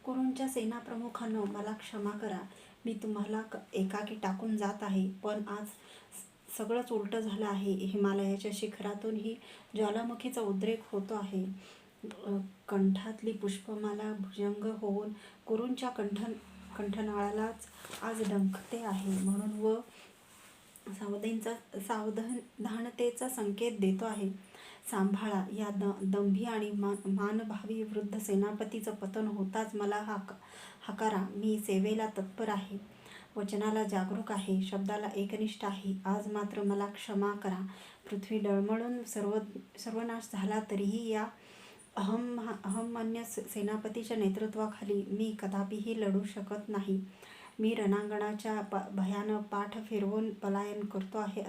कुरूंच्या सेनाप्रमुखांनो, मला क्षमा करा. मी तुम्हाला एकाकी टाकून जात आहे, पण आज सगळंच उलटं झालं आहे. हिमालयाच्या शिखरातून ही ज्वालामुखीचा उद्रेक होतो आहे. कंठातली पुष्पमाला भुजंग होऊन कुरूंच्या कंठनाळालाच आज डंखते आहे. म्हणून व सावधानतेचा संकेत देतो आहे. सांभाळा. या दंभी आणि मानभावी वृद्ध सेनापतीचं पतन होताच मला हाकारा. मी सेवेला तत्पर आहे, वचनाला जागरूक आहे, शब्दाला एकनिष्ठ आहे. आज मात्र मला क्षमा करा. पृथ्वी डळमळून सर्वनाश झाला तरीही या अहममान्य सेनापतीच्या नेतृत्वाखाली मी कदापिही लढू शकत नाही. मी रणांगणाच्या भयानं पाठ फिरवून पलायन करतो आहे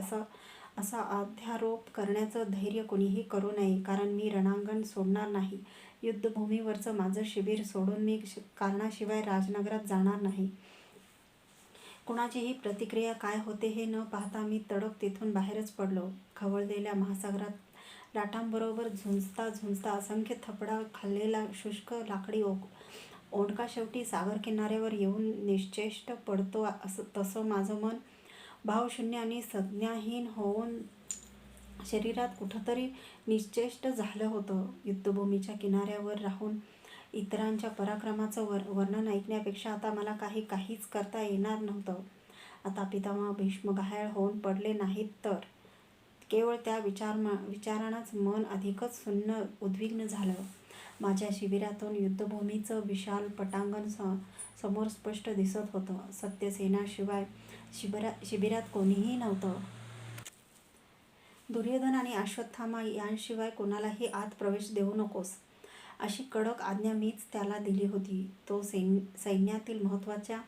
असा अध्यारोप करण्याचं धैर्य कोणीही करू नये, कारण मी रणांगण सोडणार नाही. युद्धभूमीवरचं माझं शिबिर सोडून मी कारणाशिवाय राजनगरात जाणार नाही. कुणाचीही प्रतिक्रिया काय होते हे न पाहता मी तडक तिथून बाहेरच पडलो. खवळलेल्या महासागरात लाटांबरोबर झुंजता असंख्य थपडा खाल्लेला शुष्क लाकडी ओंडका शेवटी सागर किनाऱ्यावर येऊन निश्चेष्ट पडतो, तसं माझं मन भावशून्य आणि संज्ञाहीन होऊन शरीरात कुठंतरी निश्चेष्ट झालं होतं. युद्धभूमीच्या किनाऱ्यावर राहून इतरांच्या पराक्रमाचं वर्णन ऐकण्यापेक्षा आता मला काहीच करता येणार नव्हतं. आता पितामह भीष्म घायाळ होऊन पडले नाहीत तर केवळ त्या विचारानंच मन अधिकच सुन्न उद्विग्न झालं. माझ्या शिबिरातून युद्धभूमीचं विशाल पटांगण समोर स्पष्ट दिसत होतं. सत्यसेनाशिवाय शिबिरात कोणीही नव्हतं. दुर्योधन आणि अश्वत्थामा यांशिवाय कोणालाही आत प्रवेश देऊ नकोस, अशी कडक आज्ञा मीच त्याला दिली होती. तो सैन्यातील महत्त्वाच्या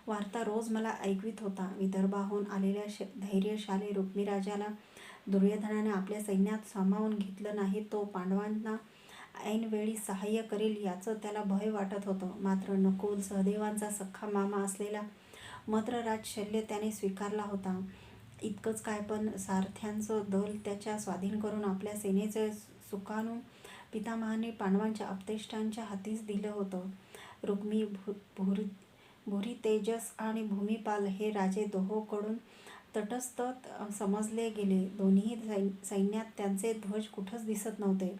वार्ता रोज मला ऐकवीत होता. विदर्भाहून आलेल्या धैर्यशाली रुक्मिराजाला दुर्योधनाने आपल्या सैन्यात सामावून घेतलं नाही. तो पांडवांना ऐनवेळी सहाय्य करेल याचं त्याला भय वाटत होतं. मात्र नकुल, सहदेवांचा सख्खा मामा असलेला मद्रराज शल्य त्याने स्वीकारला होता. इतकंच काय, पण सारथ्यांचं दल त्याच्या स्वाधीन करून आपल्या सेनेचं सुकाणू पितामहांनी पांडवांच्या आप्तेष्टांच्या हातीच दिलं होतं. रुक्मी, भूरितेजस आणि भूमिपाल हे राजे दोहोकडून तटस्थ समजले गेले. दोन्ही सैन्यात त्यांचे ध्वज कुठंच दिसत नव्हते.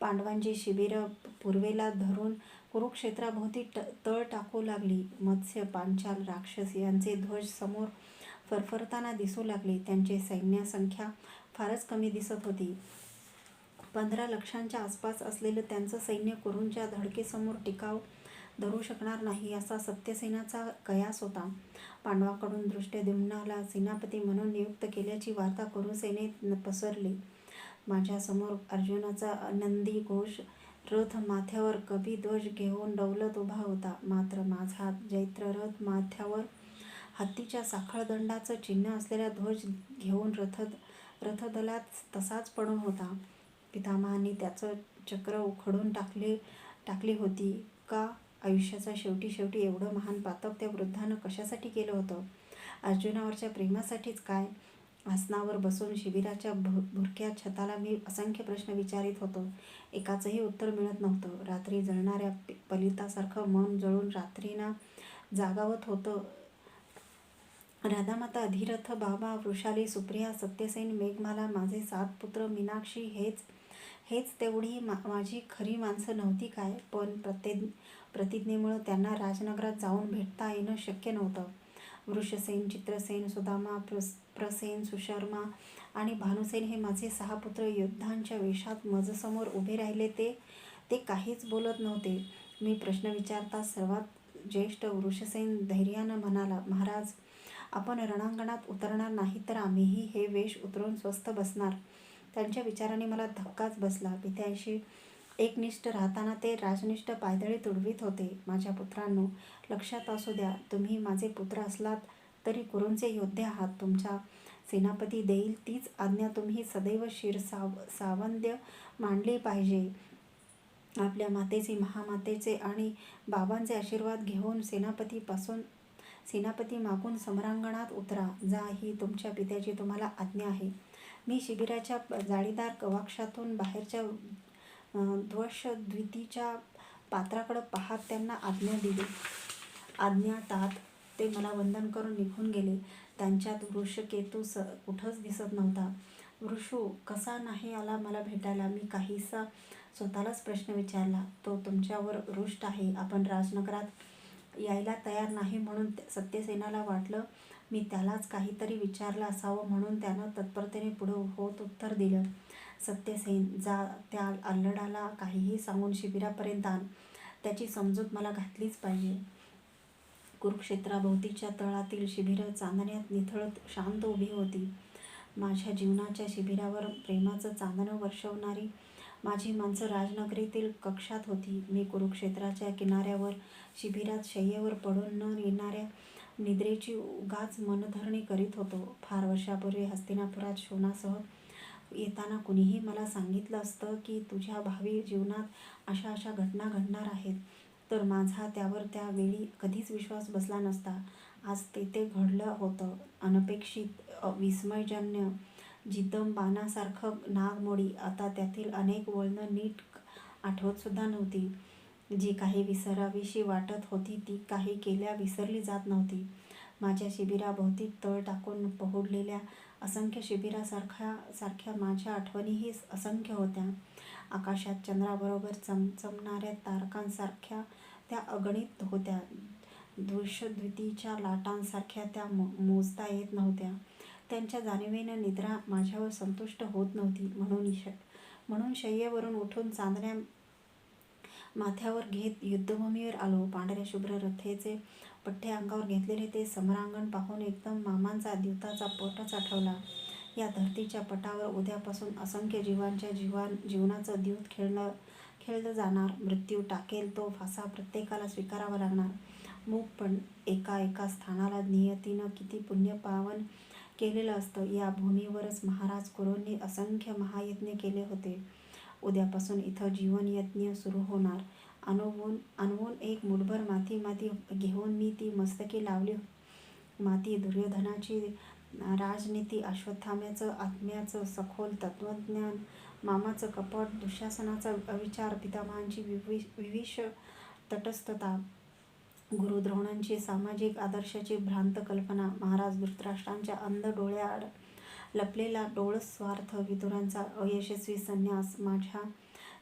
पांडवांची शिबिरं पूर्वेला धरून कुरुक्षेत्राभोवती तळ टाकू लागली. मत्स्य, पांचाल, राक्षस यांचे ध्वज समोर फरफरताना दिसू लागले. त्यांची सैन्यसंख्या फारच कमी दिसत होती. 15 लाखांच्या आसपास असलेलं त्यांचं सैन्य कुरूंच्या धडकेसमोर टिकाव धरू शकणार नाही असा सत्यसेनाचा कयास होता. पांडवांकडून धृष्टद्युम्नाला सेनापती म्हणून नियुक्त केल्याची वार्ता कुरुसेनेत पसरली. माझ्यासमोर अर्जुनाचा नंदी घोष रथ माथ्यावर कपिध्वज घेऊन डौलत उभा होता. मात्र माझा जैत्ररथ माथ्यावर हत्तीच्या साखळदंडाचं चिन्ह असलेला ध्वज घेऊन रथदलात तसाच पडून होता. पितामहांनी त्याचं चक्र उखडून टाकली होती का? आयुष्याच्या शेवटी एवढं महान पातक त्या वृद्धानं कशासाठी केलं होतं? अर्जुनावरच्या प्रेमासाठीच काय? आसनावर बसून शिबिराच्या भुरक्या छताला मी असंख्य प्रश्न विचारित होतो. एकाचंही उत्तर मिळत नव्हतं. रात्री जळणाऱ्या पलितासारखं मन जळून रात्रीना जागावत होतं. राधामाता, अधिरथ बाबा, वृषाली, सुप्रिया, सत्यसेन, मेघमाला, माझे 7 पुत्र, मीनाक्षी हेच तेवढी माझी खरी माणसं नव्हती काय? पण प्रतिज्ञेमुळं त्यांना राजनगरात जाऊन भेटता येणं शक्य नव्हतं. वृषसेन, चित्रसेन, सुदामा, प्रसेन, सुशर्मा आणि भानुसेन हे माझे 6 पुत्र योद्ध्यांच्या वेशात माझ्यासमोर उभे राहिले. ते काहीच बोलत नव्हते. मी प्रश्न विचारताच सर्वात ज्येष्ठ वृषसेन धैर्यानं म्हणाला, महाराज, आपण रणांगणात उतरणार नाही तर आम्हीही हे वेश उतरून स्वस्थ बसणार. त्यांच्या विचाराने मला धक्काच बसला. पित्यांशी एकनिष्ठ राहताना ते राजनिष्ठ पायदळी तुडवीत होते. माझ्या पुत्रांनो, लक्षात असू द्या, तुम्ही माझे पुत्र असलात तरी कुरूंचे योद्धे आहात. तुमचा सेनापती देईल तीच आज्ञा तुम्ही सदैव शिरसावंद्य मानली पाहिजे. आपल्या मातेचे, महामातेचे आणि बाबांचे आशीर्वाद घेऊन सेनापती मागून समरांगणात उतरा. जा, ही तुमच्या पित्याची तुम्हाला आज्ञा आहे. मी शिबिराच्या जाळीदार गवाक्षातून बाहेरच्या ध्वजद्वीतीच्या पात्राकडे पाहत त्यांना आज्ञा दिली. आज्ञा टाळत ते मला वंदन करून निघून गेले. त्यांच्यात वृषकेतू कुठंच दिसत नव्हता. वृषू कसा नाही आला मला भेटायला? मी काहीसा स्वतःलाच प्रश्न विचारला. तो तुमच्यावर रुष्ट आहे. आपण राजनगरात यायला तयार नाही म्हणून सत्यसेनाला वाटलं मी त्यालाच काहीतरी विचारलं असावं, म्हणून त्यानं तत्परतेने पुढं होत उत्तर दिलं. सत्यसेन, जा त्या अल्लडाला काहीही सांगून शिबिरापर्यंत आण. त्याची समजूत मला घातलीच पाहिजे. कुरुक्षेत्राभोवतीच्या तळातील शिबिरं चांदण्यात निथळत शांत उभी होती. माझ्या जीवनाच्या शिबिरावर प्रेमाचं चांदणं वर्षवणारी माझी माणसं राजनगरीतील कक्षात होती. मी कुरुक्षेत्राच्या किनाऱ्यावर शिबिरात शय्येवर पडून न येणाऱ्या निद्रेची उगाच मनधरणी करीत होतो. फार वर्षापूर्वी हस्तिनापुरात शोणासह येताना कुणीही मला सांगितलं असतं की तुझ्या भावी जीवनात अशा अशा घटना घडणार आहेत, तर माझा त्यावर त्या वेळी कधीच विश्वास बसला नसता. आज ते घडलं होतं. अनपेक्षित, विस्मयजन्य, जिद्दंबानासारखं नागमोडी. आता त्यातील अनेक वळणं नीट आठवतसुद्धा नव्हती. जी काही विसरावीशी वाटत होती ती काही केल्या विसरली जात नव्हती. माझ्या शिबिराभोवती तळ टाकून पहुडलेल्या असंख्य शिबिरासारख्या माझ्या आठवणीही असंख्य होत्या. आकाशात चंद्राबरोबर चमचमणाऱ्या तारकांसारख्या त्या अगणित होत्या. धूसद्युतीच्या लाटांसारख्या त्या मोजता येत नव्हत्या. त्यांच्या जाणीवेनं निद्रा माझ्यावर संतुष्ट होत नव्हती. म्हणून शय्येवरून उठून चांदण्या माथ्यावर घेत युद्धभूमीवर आलो. पांढऱ्या शुभ्र रथेचे पठ्ठे अंगावर घेतलेले ते समरांगण पाहून एकदम मामांचा द्यूताचा पटच आठवला. या धरतीच्या पटावर उद्यापासून असंख्य जीवांच्या जीवनाचं द्यूत खेळलं जाणार. मृत्यू टाकेल तो फासा प्रत्येकाला स्वीकारावा लागणार. मूकपण एका एका स्थानाला नियतीनं किती पुण्य पावन केलेलं असतं. या भूमीवरच महाराज कुरूंनी असंख्य महायज्ञ केले होते. उद्यापासून इथं जीवनयज्ञ सुरू होणार. अनवून एक मुठभर माती घेऊन मी ती मस्तकी लावली. माती दुर्योधनाची राजनीती, अश्वत्थाम्याचं आत्म्याचं सखोल तत्त्वज्ञान, मामाचं कपट, दुःशासनाचा अविचार, पितामहांची विविश तटस्थता, गुरु द्रोणांची सामाजिक आदर्शाची भ्रांत कल्पना, महाराज धृतराष्ट्रांच्या अंध डोळ्याआड लपलेला डोळस स्वार्थ, विदुरांचा अयशस्वी संन्यास, माझ्या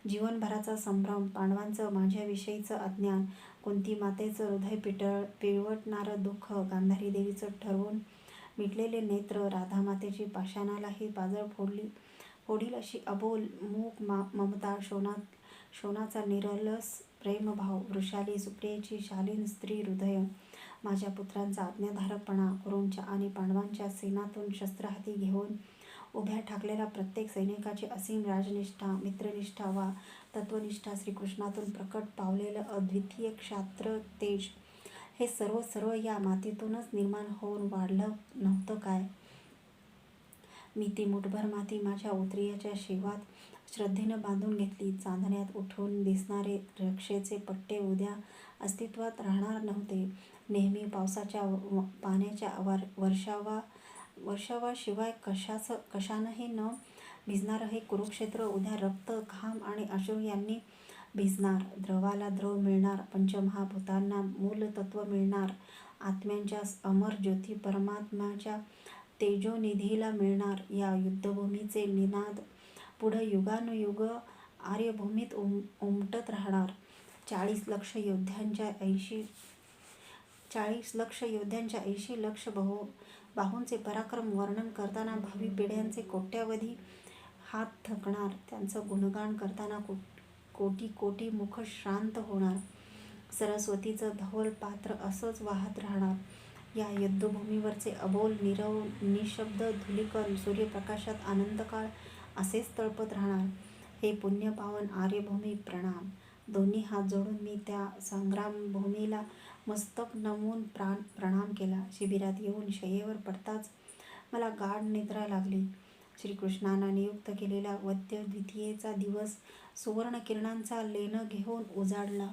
जीवनभराचा संभ्रम, पांडवांचं माझ्याविषयीचं अज्ञान, कुंती मातेचं हृदय पिळवटणारं दुःख, गांधारी देवीचं ठरवून मिटलेले नेत्र, राधामातेची पाषाणालाही पाजळ फोडील अशी अबोल मूक ममता, शोणाचा निरलस प्रेमभाव, वृषाली सुप्रियेची शालीन स्त्री हृदय, माझ्या पुत्रांचा आज्ञाधारकपणा, कुरूंच्या आणि पांडवांच्या सेनातून शस्त्र हाती घेऊन उभ्या ठाकलेला प्रत्येक सैनिकाची असीम राजनिष्ठा, मित्रनिष्ठा वा तत्वनिष्ठा, श्रीकृष्णातून प्रकट पावलेलं अद्वितीय क्षात्र तेज, हे सर्व या मातीतूनच निर्माण होऊन वाढलं नव्हतं काय? मी ती मुठभर माती माझ्या उतरियाच्या शेवात श्रद्धेनं बांधून घेतली. चांदण्यात उठून दिसणारे रक्षेचे पट्टे उद्या अस्तित्वात राहणार नव्हते. नेहमी पावसाच्या पाण्याच्या वर्षावाशिवाय कशानंही न भिजणारं हे कुरुक्षेत्र उद्या रक्त, घाम आणि अश्रू यांनी भिजणार. द्रवाला द्रव मिळणार, पंचमहाभूतांना मूलतत्व मिळणार, आत्म्यांच्या अमर ज्योती परमात्म्याच्या तेजोनिधीला मिळणार. या युद्धभूमीचे निनाद पुढं युगानुयुग आर्यभूमीत उमटत राहणार. 40 लक्ष योद्ध्यांच्या 80 लक्ष बाहूंचे पराक्रम वर्णन करताना भावी पिढ्यांचे कोट्यावधी हात थकणार. त्यांचं गुणगान करताना कोटी मुख श्रांत होणार. सरस्वतीचं धवल पात्र असंच वाहत राहणार. या युद्धभूमीवरचे अबोल, नीरव, निशब्द धूलिकण सूर्यप्रकाशात आनंदकाळ असेच तळपत राहणार. हे पुण्यपावन आर्यभूमी, प्रणाम. दोन्ही हात जोडून मी त्या संग्रामभूमीला मस्तक नमवून प्रणाम केला. शिबिरात येऊन शय्येवर पडताच मला गाढ निद्रा लागली. श्रीकृष्णानं नियुक्त केलेला वद्य द्वितीयेचा दिवस सुवर्णकिरणांचा लेणं घेऊन उजाडला.